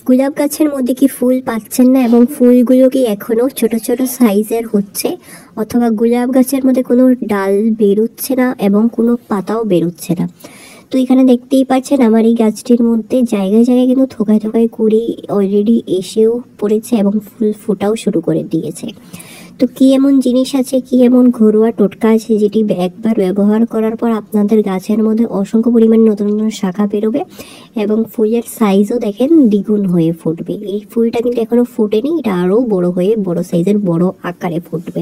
গোলাপ গাছের মধ্যে কি ফুল পাচ্ছেন না এবং ফুলগুলো কি এখনো ছোট ছোট সাইজের হচ্ছে, অথবা গোলাপ গাছের মধ্যে কোনো ডাল বেরোচ্ছে না এবং কোনো পাতাও বেরোচ্ছে না। তো এখানে দেখতেই পাচ্ছেন আমার এই গাছটির মধ্যে জায়গায় জায়গায় কিন্তু থোকায় থোকায় কুড়ি অলরেডি এসেও পড়েছে এবং ফুল ফোটাও শুরু করে দিয়েছে। তো কি এমন জিনিস আছে, কি এমন ঘরোয়া টোটকা আছে যেটি একবার ব্যবহার করার পর আপনাদের গাছের মধ্যে অসংখ্য পরিমাণে নতুন নতুন শাখা বেরোবে এবং ফুলের সাইজও দেখেন দ্বিগুণ হয়ে ফুটবে। এই ফুলটা কিন্তু এখনো ফোটেনি, এটা আরও বড় হয়ে বড় সাইজের বড় আকারে ফুটবে।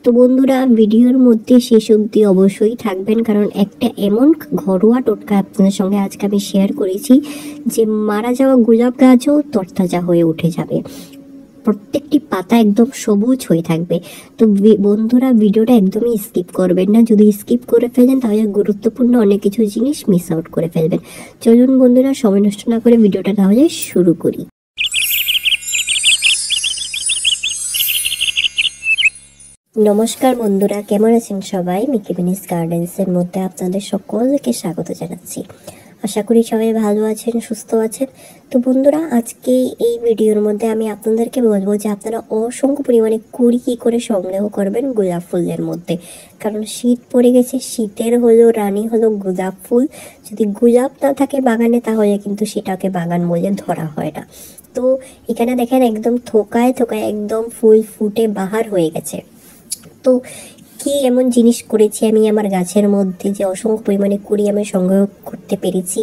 তো বন্ধুরা, ভিডিওর মধ্যে শেষ অবধি অবশ্যই থাকবেন, কারণ একটা এমন ঘরোয়া টোটকা আপনাদের সঙ্গে আজকে আমি শেয়ার করেছি যে মারা যাওয়া গোলাপ গাছও তরতাজা হয়ে উঠে যাবে, প্রত্যেকটি পাতা একদম সবুজ হয়ে থাকবে। তো বন্ধুরা, ভিডিওটা একদমই স্কিপ করবেন না, যদি স্কিপ করে ফেলেন তাহলে গুরুত্বপূর্ণ অনেক কিছু জিনিস মিস আউট করে ফেলবেন। চলুন বন্ধুরা, সময় নষ্ট না করে ভিডিওটা তাহলে শুরু করি। নমস্কার বন্ধুরা, কেমন আছেন সবাই? মিকি মিনিস গার্ডেন্সের মধ্যে আপনাদের সকলকে স্বাগত জানাচ্ছি। আশা করি সবাই ভালো আছেন, সুস্থ আছেন। তো বন্ধুরা, আজকে এই ভিডিওর মধ্যে আমি আপনাদেরকে বলবো যে আপনারা অসংখ্য পরিমাণে কুড়ি কী করে সংগ্রহ করবেন গোলাপ ফুলের মধ্যে, কারণ শীত পড়ে গেছে, শীতের হলো রানী হলো গোলাপ ফুল। যদি গোলাপ না থাকে বাগানে তাহলে কিন্তু সেটাকে বাগান বলে ধরা হয় না। তো এখানে দেখেন একদম থোকায় থোকায় একদম ফুল ফুটে বাহার হয়ে গেছে। তো কি এমন জিনিস করেছি আমি আমার গাছের মধ্যে যে অসংখ্য পরিমাণে কুড়ি আমি সংগ্রহ করতে পেরেছি।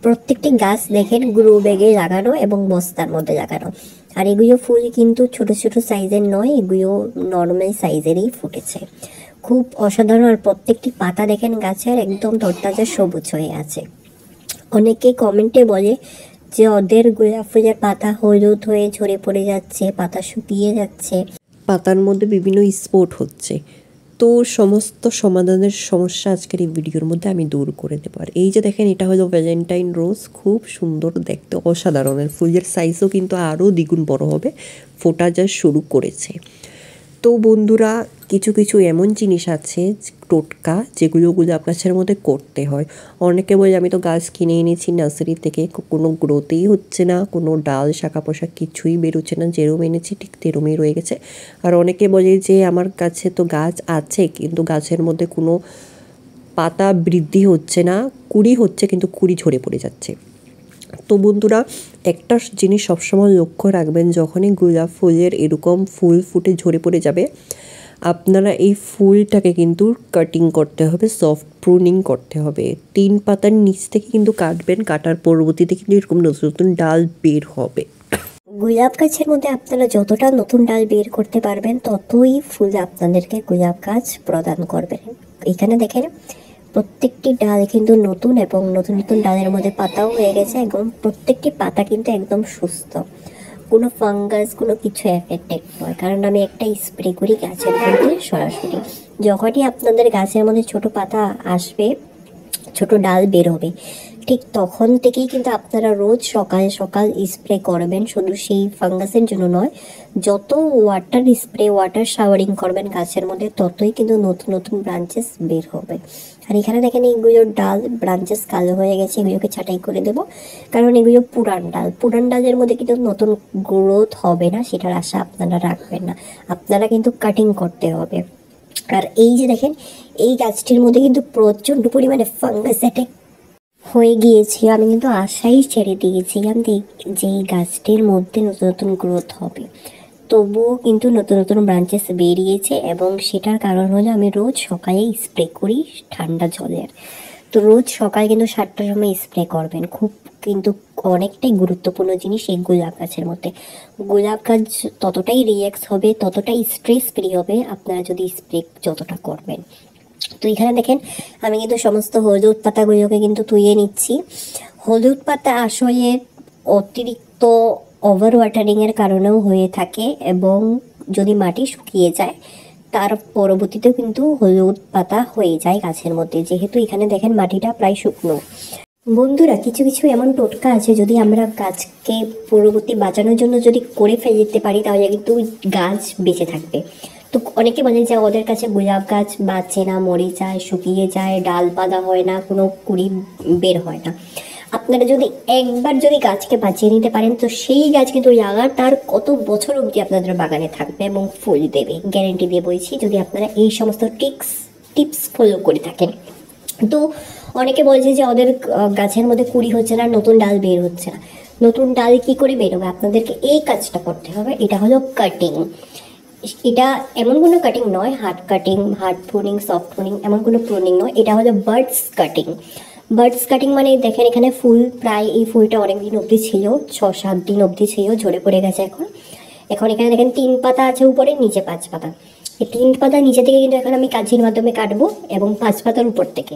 প্রত্যেকটি গাছ দেখেন গ্রো ব্যাগে লাগানো এবং বস্তার মধ্যে লাগানো, আর এগুলো ফুল কিন্তু ছোট ছোট সাইজের নয়, এগুলো নর্মাল সাইজেরই ফুটেছে। খুব অসাধারণ, আর প্রত্যেকটি পাতা দেখেন গাছের একদম তরতাজা সবুজ হয়ে আছে। অনেকে কমেন্টে বলে যে ওদের গোলাপ ফুলের পাতা হলুদ হয়ে ঝরে পড়ে যাচ্ছে, পাতা শুকিয়ে যাচ্ছে, পাতার মধ্যে বিভিন্ন স্পট হচ্ছে। তো সমস্ত সমাধানের সমস্যা আজকের এই ভিডিওর মধ্যে আমি দূর করে দেবো। আর এই যে দেখেন, এটা হলো ভ্যালেন্টাইন রোজ, খুব সুন্দর দেখতে, অসাধারণের ফুলের সাইজও কিন্তু আরও দ্বিগুণ বড় হবে, ফোটা যা শুরু করেছে। তো বন্ধুরা, কিছু কিছু এমন জিনিস আছে টোটকা যেগুলো গোলাপ গাছের মধ্যে করতে হয়। অনেকে বলে আমি তো গাছ কিনে এনেছি নার্সারি থেকে, কোনো গ্রোথেই হচ্ছে না, কোনো ডাল শাখা পোশাক কিছুই বেরোচ্ছে না, যেরম এনেছি ঠিক তেরমই রয়ে গেছে। আর অনেকে বলে যে আমার কাছে তো গাছ আছে কিন্তু গাছের মধ্যে কোনো পাতা বৃদ্ধি হচ্ছে না, কুড়ি হচ্ছে কিন্তু কুড়ি ঝরে পড়ে যাচ্ছে। তো বন্ধুরা, একটা জিনিস সবসময় লক্ষ্য রাখবেন, যখনই গোলাপ ফুলের এরকম ফুল ফুটে ঝরে পড়ে যাবে, আপনারা এই ফুলটাকে কিন্তু কাটিং করতে হবে, সফট প্রুনিং করতে হবে। 3 পাতার নিচ থেকে কিন্তু কাটবেন, কাটার পরবর্তীতে কিন্তু এরকম নতুন নতুন ডাল বের হবে। গোলাপ গাছের মধ্যে আপনারা যতটা নতুন ডাল বের করতে পারবেন ততই ফুল আপনাদেরকে গোলাপ গাছ প্রদান করবেন। এখানে দেখেন প্রত্যেকটি ডাল কিন্তু নতুন এবং নতুন নতুন ডালের মধ্যে পাতাও হয়ে গেছে এবং প্রত্যেকটি পাতা কিন্তু একদম সুস্থ, কোনো ফাঙ্গাস কোনো কিছু এফেক্টেড নয়, কারণ আমি একটা স্প্রে করি গাছের মধ্যে সরাসরি। যখনই আপনাদের গাছের মধ্যে ছোট পাতা আসবে, ছোট ডাল বের হবে, ঠিক তখন থেকেই কিন্তু আপনারা রোজ সকাল সকাল স্প্রে করবেন। শুধু সেই ফাঙ্গাসের জন্য নয়, যত ওয়াটার শাওয়ারিং করবেন গাছের মধ্যে ততই কিন্তু নতুন নতুন ব্রাঞ্চেস বের হবে। আর এখানে দেখেন এইগুলোর ডাল ব্রাঞ্চেস কালো হয়ে গেছে, এগুলোকে ছাঁটাই করে দেবো, কারণ এগুলো পুরান ডালের মধ্যে কিন্তু নতুন গ্রোথ হবে না, সেটার আশা আপনারা রাখবেন না, আপনারা কিন্তু কাটিং করতে হবে। আর এই যে দেখেন, এই গাছটির মধ্যে কিন্তু প্রচণ্ড পরিমাণে ফাঙ্গাস অ্যাটাক হয়ে গিয়েছে, আমি কিন্তু আশাই ছেড়ে দিয়েছিলাম যে এই গাছটির মধ্যে নতুন নতুন গ্রোথ হবে, তবুও কিন্তু নতুন নতুন ব্রাঞ্চেস বেরিয়েছে এবং সেটার কারণ হলো আমি রোজ সকালে স্প্রে করি ঠান্ডা জলের। তো রোজ সকালে কিন্তু 7টার সময় স্প্রে করবেন, খুব কিন্তু অনেকটাই গুরুত্বপূর্ণ জিনিস এই গোলাপ গাছের মধ্যে। গোলাপ গাছ ততটাই রিল্যাক্স হবে, ততটাই স্ট্রেস ফ্রি হবে আপনারা যদি স্প্রে যতটা করবেন। তো এখানে দেখেন আমি কিন্তু সমস্ত হলুদ পাতাগুলোকে কিন্তু ধুয়ে নিচ্ছি। হলুদ পাতা আসলে অতিরিক্ত ওভার ওয়াটারিংয়ের কারণেও হয়ে থাকে এবং যদি মাটি শুকিয়ে যায় তার পরবর্তীতেও কিন্তু হলুদ পাতা হয়ে যায় গাছের মধ্যে, যেহেতু এখানে দেখেন মাটিটা প্রায় শুকনো। বন্ধুরা, কিছু কিছু এমন টোটকা আছে যদি আমরা গাছকে পরবর্তী বাঁচানোর জন্য যদি করে ফেলতে পারি তাহলে কিন্তু গাছ বেঁচে থাকবে। তো অনেকে বলে যে ওদের কাছে গোলাপ গাছ বাঁচে না, মরে যায়, শুকিয়ে যায়, ডাল পাতা হয় না, কোনো কুড়ি বের হয় না। আপনারা যদি একবার যদি গাছকে বাঁচিয়ে নিতে পারেন তো সেই গাছ কিন্তু লাগাতার কত বছর অবধি আপনাদের বাগানে থাকবে এবং ফুল দেবে, গ্যারেন্টি দিয়ে বলছি, যদি আপনারা এই সমস্ত টিপস ফলো করে থাকেন। তো অনেকে বলছে যে ওদের গাছের মধ্যে কুড়ি হচ্ছে না, নতুন ডাল বের হচ্ছে না। নতুন ডাল কি করে বেরোবে? আপনাদেরকে এই কাজটা করতে হবে। এটা হলো কাটিং। এটা এমন কোনো কাটিং নয়, হার্ড প্রুনিং, সফট প্রুনিং, এমন কোনো প্রুনিং নয়। এটা হলো বার্ডস কাটিং। বার্ডস কাটিং মানে দেখেন এখানে ফুল, প্রায় এই ফুলটা অনেক দিন অবধি ছিল, 6-7 দিন অবধি ছিল, ঝরে পড়ে গেছে। এখন এখানে দেখেন 3 পাতা আছে উপরে, নিচে 5 পাতা। এই 3 পাতা নিচে থেকে কিন্তু এখন আমি কাঁচির মাধ্যমে কাটবো এবং 5 পাতার উপর থেকে।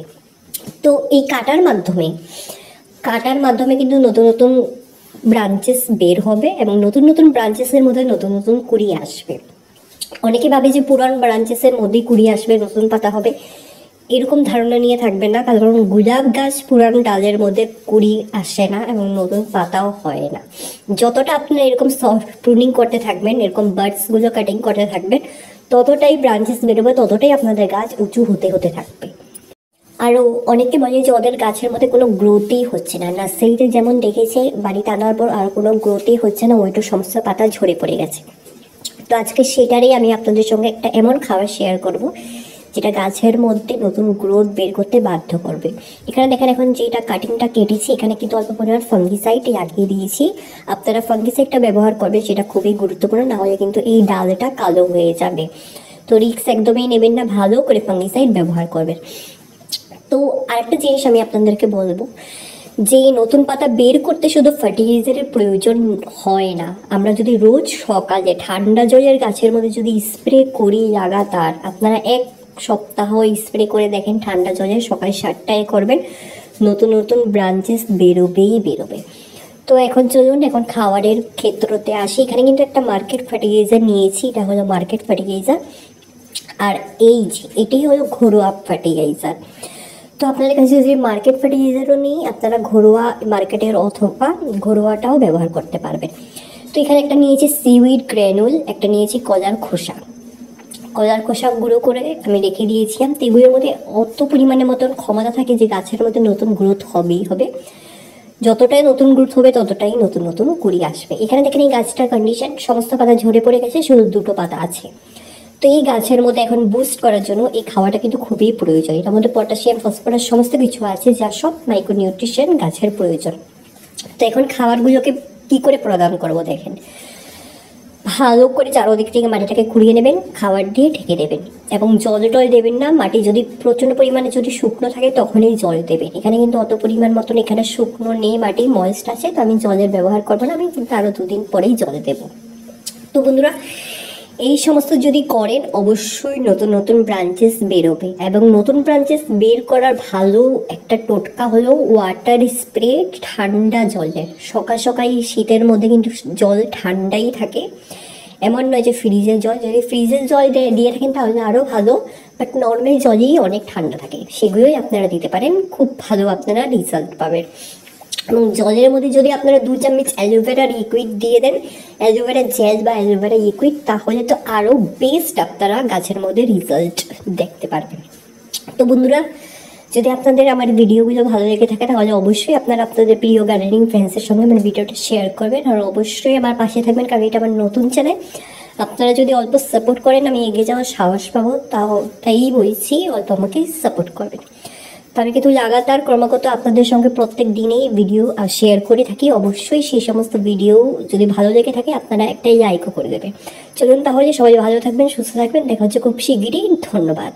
তো এই কাটার মাধ্যমে কিন্তু নতুন নতুন ব্রাঞ্চেস বের হবে এবং নতুন নতুন ব্রাঞ্চেসের মধ্যে নতুন নতুন কুড়ি আসবে। অনেকে ভাবে যে পুরান ব্রাঞ্চেসের মধ্যেই কুড়ি আসবে, নতুন পাতা হবে, এরকম ধারণা নিয়ে থাকবেন না। কারণ গোলাপ গাছ পুরান ডালের মধ্যে কুড়ি আসে না এবং নতুন পাতাও হয় না। যতটা আপনারা এরকম সফট প্রুনিং করতে থাকবেন, এরকম বার্ডসগুলো কাটিং করতে থাকবেন, ততটাই ব্রাঞ্চেস বেরোবে, ততটাই আপনাদের গাছ উঁচু হতে হতে থাকবে। আরও অনেকে বলে যে ওদের গাছের মধ্যে কোনো গ্রোথই হচ্ছে না, নার্সারিতে যেমন দেখেছে বাড়িতে আনার পর আর কোনো গ্রোথই হচ্ছে না, ওইটা সমস্ত পাতা ঝরে পড়ে গেছে। তো আজকে সেটারই আমি আপনাদের সঙ্গে একটা এমন খাবার শেয়ার করব যেটা গাছের মধ্যে নতুন গ্রোথ বের করতে বাধ্য করবে। এখানে দেখেন এখন যেটা কাটিংটা কেটেছি, এখানে কিন্তু অল্প পরিমাণ ফাঙ্গিসাইড লাগিয়ে দিয়েছি। আপনারা ফাঙ্গিসাইডটা ব্যবহার করবেন, সেটা খুবই গুরুত্বপূর্ণ, না হলে কিন্তু এই ডালটা কালো হয়ে যাবে। তো রিস্ক একদমই নেবেন না, ভালো করে ফাঙ্গিসাইড ব্যবহার করবেন। তো আরেকটা জিনিস আমি আপনাদেরকে বলবো যে নতুন পাতা বের করতে শুধু ফার্টিলাইজারের প্রয়োজন হয় না। আমরা যদি রোজ সকালে ঠান্ডা জলের গাছের মধ্যে যদি স্প্রে করি লাগাতার, আপনারা 1 সপ্তাহ স্প্রে করে দেখেন, ঠান্ডা জলে সকাল 7টায় করবেন, নতুন নতুন ব্রাঞ্চেস বেরোবে। তো এখন চলুন এখন খাবারের ক্ষেত্রতে আসি। এখানে কিন্তু একটা মার্কেট ফার্টিলাইজার নিয়েছি, এটা হলো মার্কেট ফার্টিলাইজার। আর এই যে এটাই হলো ঘরোয়া ফার্টিলাইজার। তো আপনাদের কাছে যদি মার্কেট ফার্টিলাইজারও নেই, আপনারা ঘরোয়া মার্কেটের অথবা ঘরোয়াটাও ব্যবহার করতে পারবেন। তো এখানে একটা নিয়েছি সিউইড গ্র্যানুল, একটা নিয়েছি কলার খোসা গুঁড়ো করে আমি রেখে দিয়েছিলাম। তো এগুলোর মধ্যে অত পরিমাণে মতন ক্ষমতা থাকে যে গাছের মধ্যে নতুন গ্রোথ হবেই হবে। যতটাই নতুন গ্রোথ হবে ততটাই নতুন নতুন কুড়ি আসবে। এখানে দেখেন এই গাছটার কন্ডিশন, সমস্ত পাতা ঝরে পড়ে গেছে, শুধু 2টো পাতা আছে। তো এই গাছের মধ্যে এখন বুস্ট করার জন্য এই খাওয়াটা কিন্তু খুবই প্রয়োজন। এটার মধ্যে পটাশিয়াম, ফসফরাস সমস্ত কিছু আছে, যা সব মাইক্রোনিউট্রিশন গাছের প্রয়োজন। তো এখন খাবারগুলোকে কি করে প্রদান করব দেখেন। ভালো করে চারোদিক থেকে মাটিটাকে খুঁড়িয়ে নেবেন, খাবার দিয়ে ঢেকে দেবেন এবং জল টল দেবেন না। মাটি যদি প্রচণ্ড পরিমাণে যদি শুকনো থাকে তখনই জল দেবেন। এখানে কিন্তু অত পরিমাণ মতন এখানে শুকনো নেই, মাটি ময়েস্ট আছে, তো আমি জলের ব্যবহার করবো না, আমি কিন্তু আরও 2 দিন পরেই জল দেবো। তো বন্ধুরা এই সমস্ত যদি করেন অবশ্যই নতুন নতুন ব্রাঞ্চেস বেরোবে এবং নতুন ব্রাঞ্চেস বের করার ভালো একটা টোটকা হলো ওয়াটার স্প্রে ঠান্ডা জলের। সকাল সকাল শীতের মধ্যে কিন্তু জল ঠান্ডাই থাকে, এমন নয় যে ফ্রিজের জল। যদি ফ্রিজের জল দিয়ে থাকেন তাহলে আরও ভালো, বাট নর্মাল জলই অনেক ঠান্ডা থাকে, সেগুলোই আপনারা দিতে পারেন, খুব ভালো আপনারা রেজাল্ট পাবেন। এবং জলের মধ্যে যদি আপনারা 2 চামচ অ্যালোভেরা লিকুইড দিয়ে দেন, অ্যালোভেরা জেল বা অ্যালোভেরা লিকুইড, তাহলে তো আরও বেস্ট আপনারা গাছের মধ্যে রেজাল্ট দেখতে পারবেন। তো বন্ধুরা যদি আপনাদের আমার ভিডিওগুলো ভালো লেগে থাকে তাহলে অবশ্যই আপনারা আপনাদের প্রিয় গার্ডেনিং ফ্রেন্ডসের সঙ্গে আমার ভিডিওটা শেয়ার করবেন আর অবশ্যই আমার পাশে থাকবেন, কারণ এটা আমার নতুন চ্যানেল। আপনারা যদি অল্প সাপোর্ট করেন আমি এগিয়ে যাওয়ার সাহস পাবো, তাই বলছি অল্প আমাকে সাপোর্ট করবেন। তো আমি কিন্তু লাগাতার ক্রমাগত আপনাদের সঙ্গে প্রত্যেক দিনেই ভিডিও শেয়ার করে থাকি। অবশ্যই সেই সমস্ত ভিডিও যদি ভালো লেগে থাকে আপনারা একটাই লাইকও করে দেবেন। চলুন তাহলে সবাই ভালো থাকবেন, সুস্থ থাকবেন, দেখা হচ্ছে খুব শিগগিরই। ধন্যবাদ।